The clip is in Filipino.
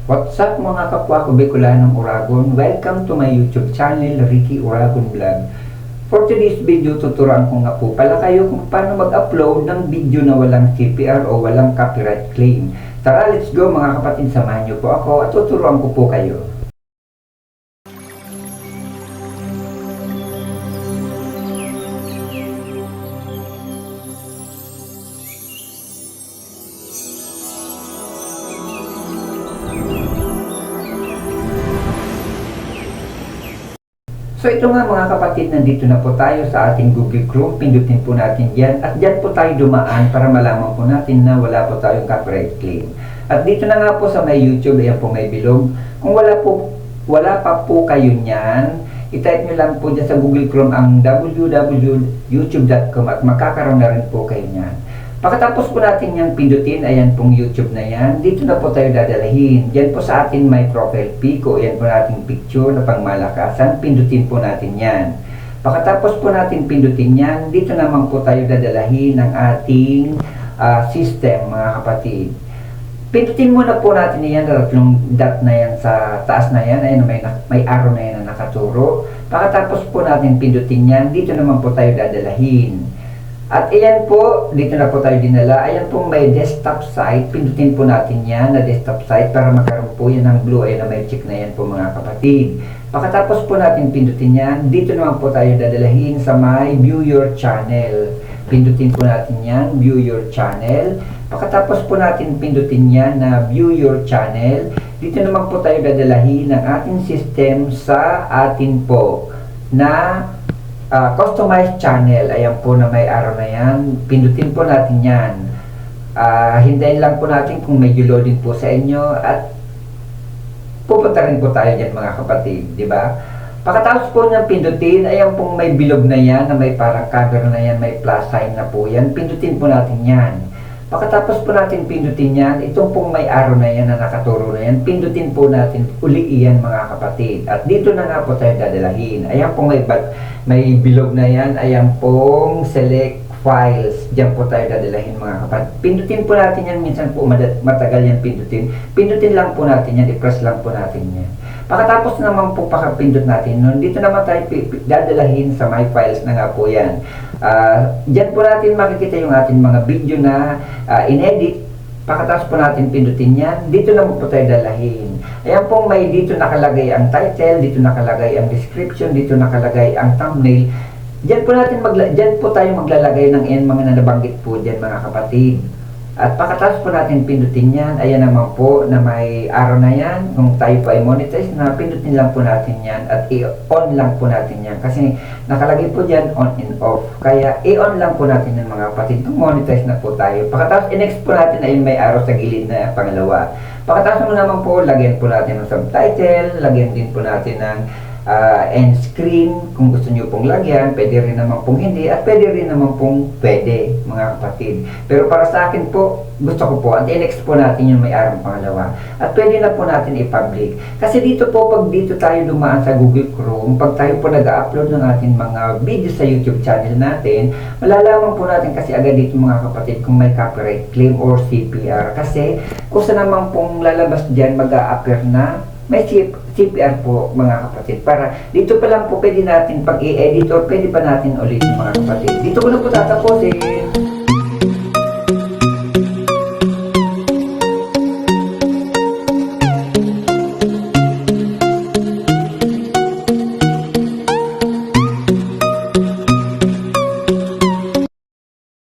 What's up mga kapwa ko Bicolanong Uragon? Welcome to my YouTube channel, Ricky Uragon Vlog. For today's video, tuturuan ko nga po pala kayo kung paano mag-upload ng video na walang CPR o walang copyright claim. Tara, let's go mga kapatid, samahan niyo po ako at tuturuan ko po kayo. So ito nga mga kapatid, nandito na po tayo sa ating Google Chrome. Pindutin po natin yan at dyan po tayo dumaan para malaman po natin na wala po tayong copyright claim. At dito na nga po sa may YouTube, ayan po may bilog. Kung wala pa po kayo nyan, itype nyo lang po dyan sa Google Chrome ang www.youtube.com at makakaroon na rin po kayo nyan. Pagkatapos po natin yung pindutin, ayan pong YouTube na yan, dito na po tayo dadalahin. Yan po sa atin may profile pic o yan po nating picture na pangmalakasan, pindutin po natin yan. Pagkatapos po natin pindutin yan, dito naman po tayo dadalahin ng ating system mga kapatid. Pindutin muna po natin yan, tatlong dot na yan sa taas na yan, ayan, may arrow na yan na nakaturo. Pagkatapos po natin pindutin yan, dito naman po tayo dadalahin. At ayan po, dito na po tayo dinala. Ayan po may desktop site. Pindutin po natin yan na desktop site para magkaroon po yan ng blue. Ayan na may check na yan po mga kapatid. Pagkatapos po natin pindutin yan, dito naman po tayo dadalahin sa may view your channel. Pindutin po natin yan, view your channel. Pagkatapos po natin pindutin yan na view your channel, dito naman po tayo dadalahin ng ating system sa atin po na customized channel. Ayan po na may arrow na yan, pindutin po natin yan. Hintayin lang po natin kung medyo loading po sa inyo at pupunta rin po tayo dyan mga kapatid, di ba? Pagkatapos po niyang pindutin, ayan pong may bilog na yan na may parang camera na yan, may plus sign na po yan, pindutin po natin yan. Pagkatapos po natin pindutin yan, itong pong may arrow na yan na nakaturo na yan, pindutin po natin uli iyan mga kapatid. At dito na nga po tayo dadalahin. Ayan pong may bilog na yan, ayan pong select files. Diyan po tayo dadalahin mga kapatid. Pindutin po natin yan, minsan po matagal yan pindutin. Pindutin lang po natin yan, i-press lang po natin yan. Pagkatapos naman po pakapindot natin nun, dito naman tayo dadalahin sa my files na nga po yan. Diyan po natin makikita yung ating mga video na inedit. Pagkatapos po natin pindutin yan, dito naman po tayo dalahin. Ayan pong may dito nakalagay ang title, dito nakalagay ang description, dito nakalagay ang thumbnail. Diyan po tayo maglalagay ng mga nabanggit po diyan mga kapatid. At pagkatapos po natin pindutin yan, ayan naman po na may arrow na yan. Kung tayo po ay monetize na, pindutin lang po natin yan at i-on lang po natin yan. Kasi nakalagay po dyan on and off. Kaya i-on lang po natin yan mga kapatid kung monetize na po tayo. Pagkatapos i-next po natin ay may arrow sa gilid na pangalawa. Pagkatapos mo naman po, lagyan po natin ng subtitle, lagyan din po natin ng end screen. Kung gusto nyo pong lagyan, pwede rin naman pong hindi at pwede rin naman pong pwede mga kapatid. Pero para sa akin po, gusto ko po at i-next po natin yung may arang pangalawa at pwede na po natin i-public. Kasi dito po, pag dito tayo dumaan sa Google Chrome, pag tayo po nag-upload ng ating mga video sa YouTube channel natin, malalaman po natin kasi agad dito mga kapatid kung may copyright claim or CPR. Kasi kung saan naman pong lalabas dyan, mag-a-appear na may CPR po mga kapatid. Para dito pa lang po pwede natin pag i-edit or pwede pa natin ulit mga kapatid. Dito ko na po tatapusin.